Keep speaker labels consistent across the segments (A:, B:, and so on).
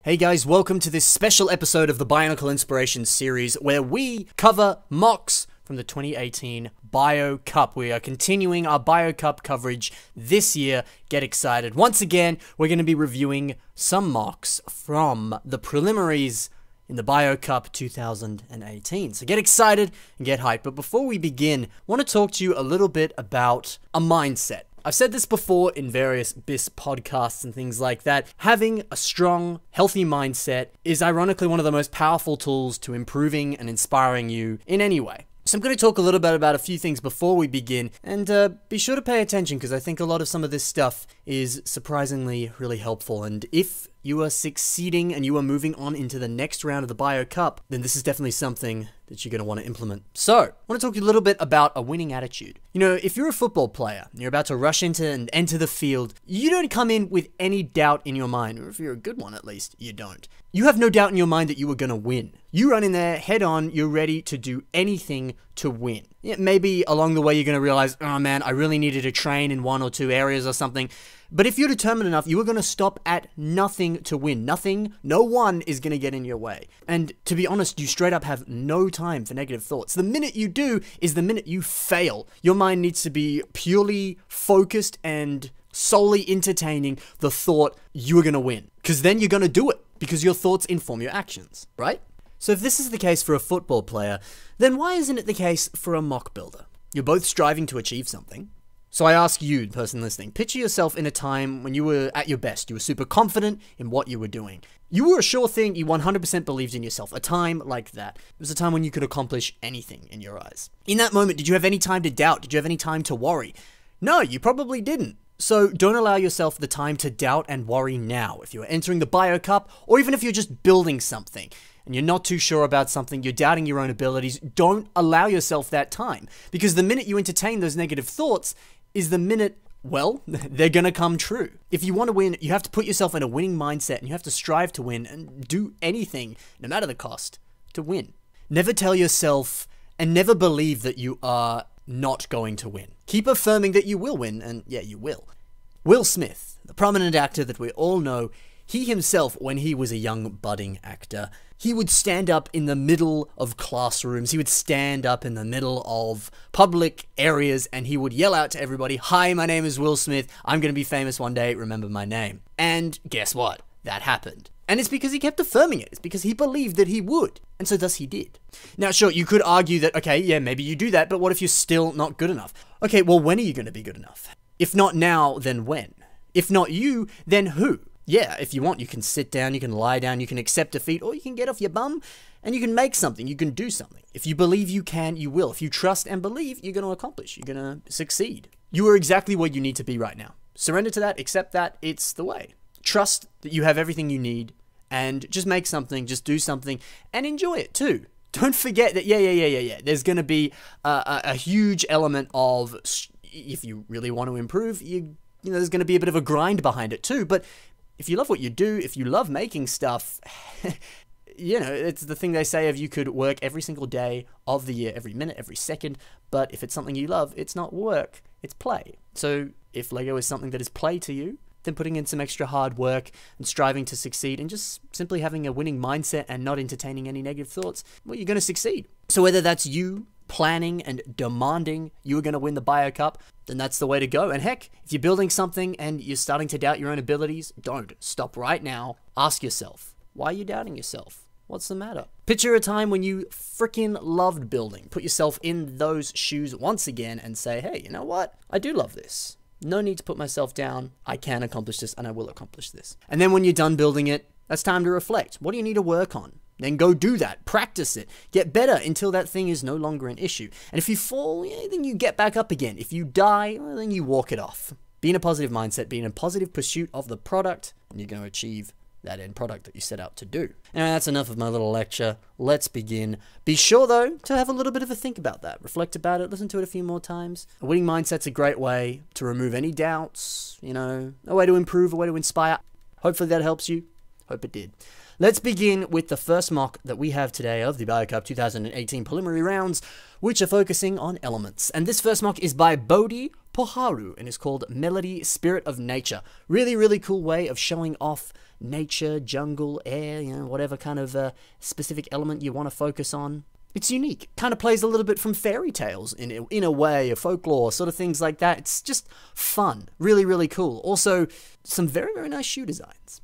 A: Hey guys, welcome to this special episode of the Bionicle Inspiration series where we cover mocks from the 2018 Bio Cup. We are continuing our Bio Cup coverage this year. Get excited. Once again, we're going to be reviewing some mocks from the preliminaries in the Bio Cup 2018. So get excited and get hyped. But before we begin, I want to talk to you a little bit about a mindset. I've said this before in various BIS podcasts and things like that. Having a strong, healthy mindset is ironically one of the most powerful tools to improving and inspiring you in any way. So I'm going to talk a little bit about a few things before we begin, and be sure to pay attention because I think a lot of some of this stuff is surprisingly really helpful. And if you are succeeding and you are moving on into the next round of the Bio Cup, then this is definitely something that you're going to want to implement. So, I want to talk to you a little bit about a winning attitude. You know, if you're a football player and you're about to rush into and enter the field, you don't come in with any doubt in your mind, or if you're a good one at least, you don't. You have no doubt in your mind that you are going to win. You run in there head on, you're ready to do anything to win. Yeah, maybe along the way you're going to realize, oh man, I really needed to train in one or two areas or something. But if you're determined enough, you are going to stop at nothing to win. Nothing, no one is going to get in your way. And to be honest, you straight up have no time for negative thoughts. The minute you do is the minute you fail. Your mind needs to be purely focused and solely entertaining the thought you are going to win. Because then you're going to do it. Because your thoughts inform your actions, right? So if this is the case for a football player, then why isn't it the case for a mock builder? You're both striving to achieve something. So I ask you, the person listening, picture yourself in a time when you were at your best. You were super confident in what you were doing. You were a sure thing. You 100% believed in yourself. A time like that. It was a time when you could accomplish anything in your eyes. In that moment, did you have any time to doubt? Did you have any time to worry? No, you probably didn't. So don't allow yourself the time to doubt and worry now. If you're entering the Bio Cup, or even if you're just building something, and you're not too sure about something, you're doubting your own abilities, don't allow yourself that time. Because the minute you entertain those negative thoughts is the minute, well, they're gonna come true. If you want to win, you have to put yourself in a winning mindset, and you have to strive to win and do anything, no matter the cost, to win. Never tell yourself and never believe that you are not going to win. Keep affirming that you will win, and yeah, you will. Will Smith, the prominent actor that we all know, he himself, when he was a young budding actor, he would stand up in the middle of classrooms, he would stand up in the middle of public areas, and he would yell out to everybody, "Hi, my name is Will Smith, I'm gonna be famous one day, remember my name." And guess what? That happened. And it's because he kept affirming it. It's because he believed that he would. And so thus he did. Now, sure, you could argue that, okay, yeah, maybe you do that, but what if you're still not good enough? Okay, well, when are you going to be good enough? If not now, then when? If not you, then who? Yeah, if you want, you can sit down, you can lie down, you can accept defeat, or you can get off your bum and you can make something, you can do something. If you believe you can, you will. If you trust and believe, you're going to accomplish, you're going to succeed. You are exactly where you need to be right now. Surrender to that, accept that, it's the way. Trust that you have everything you need, and just make something, just do something, and enjoy it too. Don't forget that, yeah. There's going to be a huge element of, if you really want to improve, you know, there's going to be a bit of a grind behind it too. But if you love what you do, if you love making stuff, you know, it's the thing they say of you could work every single day of the year, every minute, every second. But if it's something you love, it's not work, it's play. So if Lego is something that is play to you, then putting in some extra hard work and striving to succeed and just simply having a winning mindset and not entertaining any negative thoughts, well, you're going to succeed. So whether that's you planning and demanding you are going to win the Bio Cup, then that's the way to go. And heck, if you're building something and you're starting to doubt your own abilities, don't. Stop right now. Ask yourself, why are you doubting yourself? What's the matter? Picture a time when you freaking loved building. Put yourself in those shoes once again and say, hey, you know what? I do love this. No need to put myself down. I can accomplish this and I will accomplish this. And then when you're done building it, that's time to reflect. What do you need to work on? Then go do that. Practice it. Get better until that thing is no longer an issue. And if you fall, yeah, then you get back up again. If you die, well, then you walk it off. Be in a positive mindset. Be in a positive pursuit of the product, and you're going to achieve that end product that you set out to do. Anyway, that's enough of my little lecture. Let's begin. Be sure, though, to have a little bit of a think about that. Reflect about it. Listen to it a few more times. A winning mindset's a great way to remove any doubts, you know, a way to improve, a way to inspire. Hopefully that helps you. Hope it did. Let's begin with the first mock that we have today of the Bio Cup 2018 preliminary rounds, which are focusing on elements. And this first mock is by Bodhi Poharu and is called Melody Spirit of Nature. Really, really cool way of showing off nature, jungle, air, whatever kind of specific element you want to focus on. It's unique. Kind of plays a little bit from fairy tales in a way, or folklore, sort of things like that. It's just fun. Really, really cool. Also, some very, very nice shoe designs.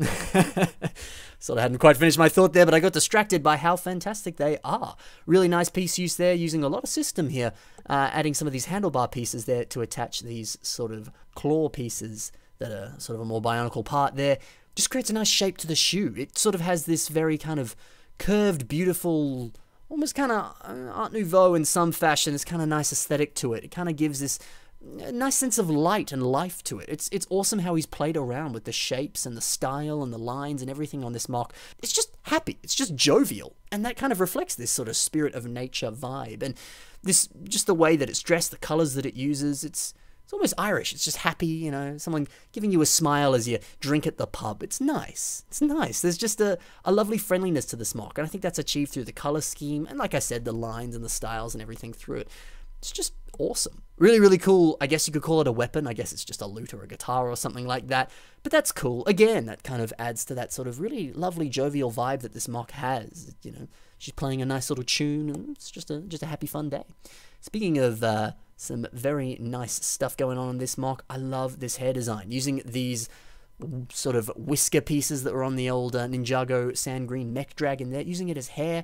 A: Sort of hadn't quite finished my thought there, but I got distracted by how fantastic they are. Really nice piece use there, using a lot of system here, adding some of these handlebar pieces there to attach these sort of claw pieces that are sort of a more bionicle part there. Just creates a nice shape to the shoe. It sort of has this very kind of curved, beautiful, almost kind of Art Nouveau in some fashion. It's kind of nice aesthetic to it. It kind of gives this nice sense of light and life to it. It's awesome how he's played around with the shapes and the style and the lines and everything on this mock. It's just happy. It's just jovial. And that kind of reflects this sort of spirit of nature vibe. And this, just the way that it's dressed, the colors that it uses, it's almost Irish. It's just happy, someone giving you a smile as you drink at the pub. It's nice. It's nice. There's just a lovely friendliness to this mock, and I think that's achieved through the color scheme, and like I said, the lines and the styles and everything through it. It's just awesome. Really, really cool. I guess you could call it a weapon. I guess it's just a lute or a guitar or something like that, but that's cool. Again, that kind of adds to that sort of really lovely jovial vibe that this mock has. She's playing a nice little tune, and it's just a happy, fun day. Speaking of some very nice stuff going on in this mock, I love this hair design. Using these sort of whisker pieces that were on the old Ninjago Sand Green Mech Dragon there, using it as hair,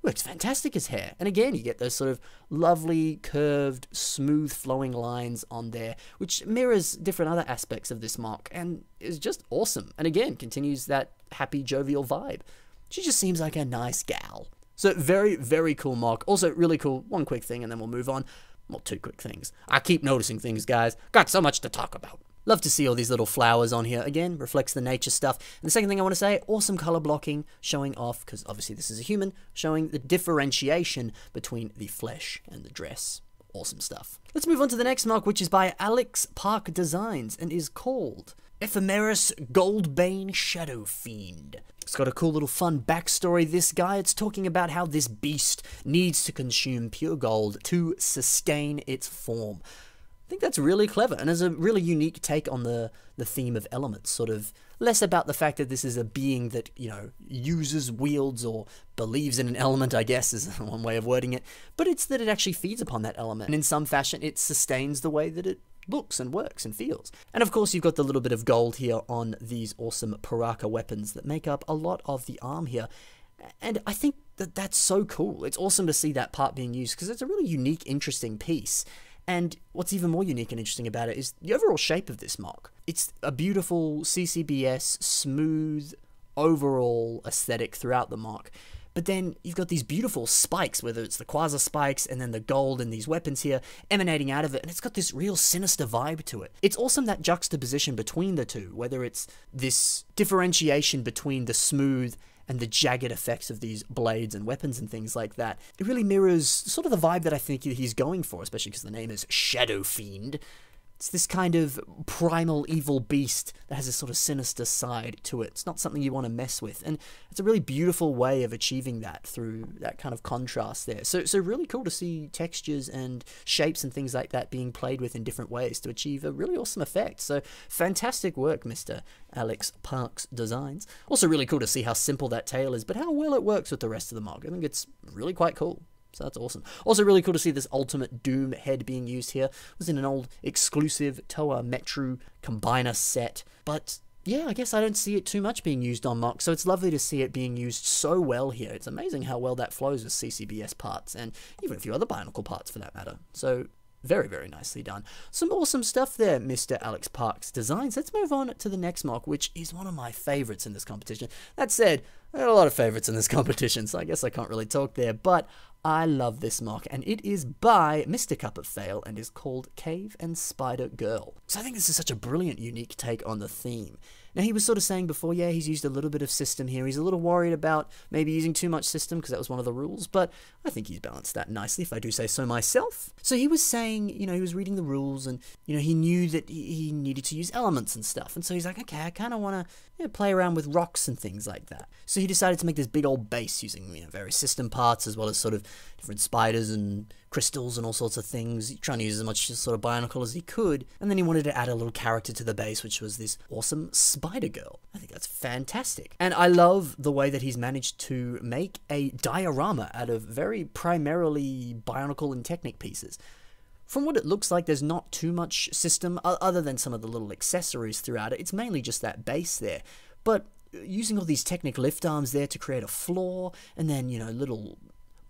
A: works fantastic as hair. And again, you get those sort of lovely, curved, smooth flowing lines on there, which mirrors different other aspects of this mock, and is just awesome. And again, continues that happy, jovial vibe. She just seems like a nice gal. So very, very cool mock. Also really cool, one quick thing and then we'll move on. Well, two quick things. I keep noticing things, guys. Got so much to talk about. Love to see all these little flowers on here. Again, reflects the nature stuff. And the second thing I want to say, awesome color blocking, showing off, because obviously this is a human, showing the differentiation between the flesh and the dress. Awesome stuff. Let's move on to the next mock, which is by Alex Park Designs and is called Ephemeris Goldbane Shadow Fiend. It's got a cool little fun backstory, this guy. It's talking about how this beast needs to consume pure gold to sustain its form. I think that's really clever, and is a really unique take on the theme of elements, sort of less about the fact that this is a being that, uses, wields, or believes in an element, I guess, is one way of wording it, but it's that it actually feeds upon that element, and in some fashion it sustains the way that it looks and works and feels. And of course you've got the little bit of gold here on these awesome Paraka weapons that make up a lot of the arm here. And I think that that's so cool. It's awesome to see that part being used because it's a really unique, interesting piece. And what's even more unique and interesting about it is the overall shape of this mock. It's a beautiful CCBS, smooth, overall aesthetic throughout the mock. But then you've got these beautiful spikes, whether it's the Quasar spikes and then the gold and these weapons here emanating out of it, and it's got this real sinister vibe to it. It's awesome that juxtaposition between the two, whether it's this differentiation between the smooth and the jagged effects of these blades and weapons and things like that. It really mirrors sort of the vibe that I think he's going for, especially because the name is Shadow Fiend. It's this kind of primal evil beast that has a sort of sinister side to it. It's not something you want to mess with, and it's a really beautiful way of achieving that through that kind of contrast there. So really cool to see textures and shapes and things like that being played with in different ways to achieve a really awesome effect. So fantastic work, Mr. Alex Parks Designs. Also really cool to see how simple that tail is, but how well it works with the rest of the mock. I think it's really quite cool. So that's awesome. Also really cool to see this Ultimate Doom head being used here. It was in an old exclusive Toa Metru Combiner set. But yeah, I guess I don't see it too much being used on mock, so it's lovely to see it being used so well here. It's amazing how well that flows with CCBS parts, and even a few other Bionicle parts for that matter. So very, very nicely done. Some awesome stuff there, Mr. Alex Parks Designs. Let's move on to the next mock, which is one of my favorites in this competition. That said, I got a lot of favorites in this competition, so I guess I can't really talk there, but I love this mock, and it is by Mr. Cup of Fail and is called Cave and Spider Girl. So I think this is such a brilliant, unique take on the theme. Now, he was sort of saying before, yeah, he's used a little bit of system here. He's a little worried about maybe using too much system because that was one of the rules, but I think he's balanced that nicely, if I do say so myself. So he was saying, he was reading the rules and, he knew that he needed to use elements and stuff. And so he's like, okay, I kind of want to play around with rocks and things like that. So he decided to make this big old base using various system parts as well as sort of different spiders and crystals and all sorts of things, trying to use as much sort of Bionicle as he could, and then he wanted to add a little character to the base, which was this awesome Spider Girl. I think that's fantastic. And I love the way that he's managed to make a diorama out of very primarily Bionicle and Technic pieces. From what it looks like, there's not too much system other than some of the little accessories throughout it. It's mainly just that base there. But using all these Technic lift arms there to create a floor, and then, you know, little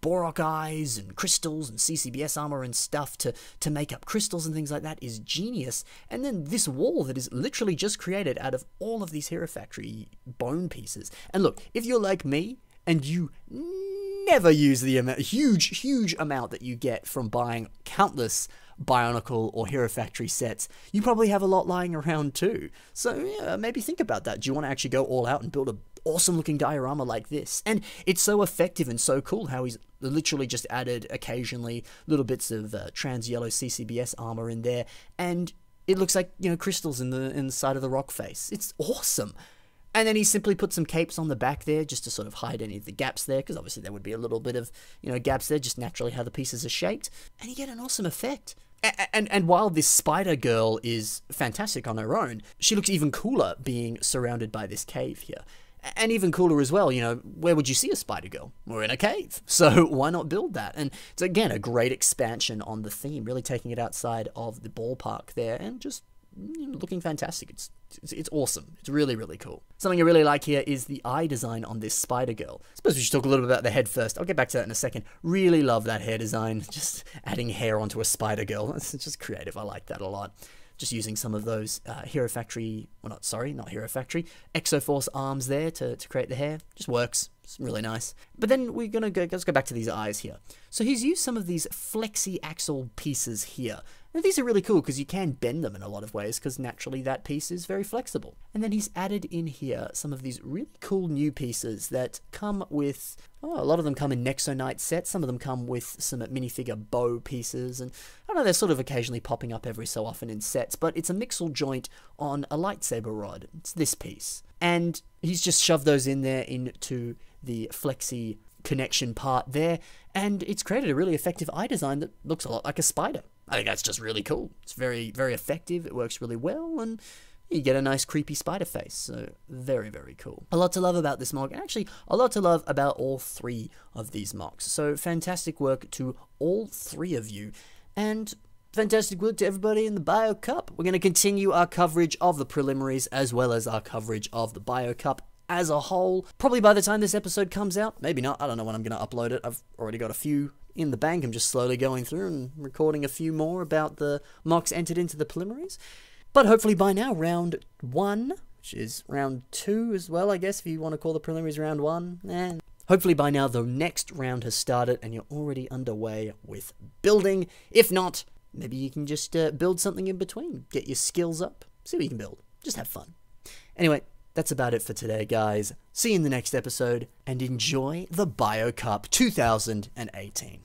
A: Bohrok eyes and crystals and CCBS armor and stuff to make up crystals and things like that is genius. And then this wall that is literally just created out of all of these Hero Factory bone pieces. And look, if you're like me and you never use the huge amount that you get from buying countless Bionicle or Hero Factory sets, you probably have a lot lying around too. So yeah, maybe think about that. Do you want to actually go all out and build a awesome looking diorama like this? And it's so effective and so cool how he's literally just added occasionally little bits of trans yellow CCBS armor in there, and it looks like, you know, crystals in the side of the rock face. It's awesome. And then he simply put some capes on the back there just to sort of hide any of the gaps there, because obviously there would be a little bit of, you know, gaps there, just naturally how the pieces are shaped, and you get an awesome effect. And while this Spider Girl is fantastic on her own, she looks even cooler being surrounded by this cave here. And even cooler as well, you know, where would you see a Spider Girl? We're in a cave, so why not build that? And it's, again, a great expansion on the theme, really taking it outside of the ballpark there, and just, you know, looking fantastic. It's awesome. It's really, really cool. Something I really like here is the eye design on this Spider Girl. I suppose we should talk a little bit about the head first. I'll get back to that in a second. Really love that hair design. Just adding hair onto a Spider Girl. It's just creative. I like that a lot. Just using some of those Hero Factory, well, not Hero Factory, Exoforce arms there to create the hair. Just works. It's really nice. But then let's go back to these eyes here. So he's used some of these flexi axle pieces here. Now these are really cool because you can bend them in a lot of ways, because naturally that piece is very flexible. And then he's added in here some of these really cool new pieces that come with, a lot of them come in Nexo Knight sets, some of them come with some minifigure bow pieces, and I don't know, they're sort of occasionally popping up every so often in sets, but it's a mixel joint on a lightsaber rod. It's this piece. And he's just shoved those in there into the flexi connection part there, and it's created a really effective eye design that looks a lot like a spider. I think that's just really cool. It's very, very effective. It works really well, and you get a nice creepy spider face. So very, very cool. A lot to love about this MOC, and actually a lot to love about all three of these MOCs. So fantastic work to all three of you, and fantastic work to everybody in the Bio Cup. We're going to continue our coverage of the preliminaries as well as our coverage of the Bio Cup as a whole. Probably by the time this episode comes out, maybe not. I don't know when I'm going to upload it. I've already got a few in the bank. I'm just slowly going through and recording a few more about the MOCs entered into the preliminaries. But hopefully by now, round 1, which is round 2 as well, I guess, if you want to call the preliminaries round 1. Hopefully by now the next round has started and you're already underway with building. If not, maybe you can just build something in between. Get your skills up. See what you can build. Just have fun. Anyway, that's about it for today, guys. See you in the next episode, and enjoy the Bio Cup 2018.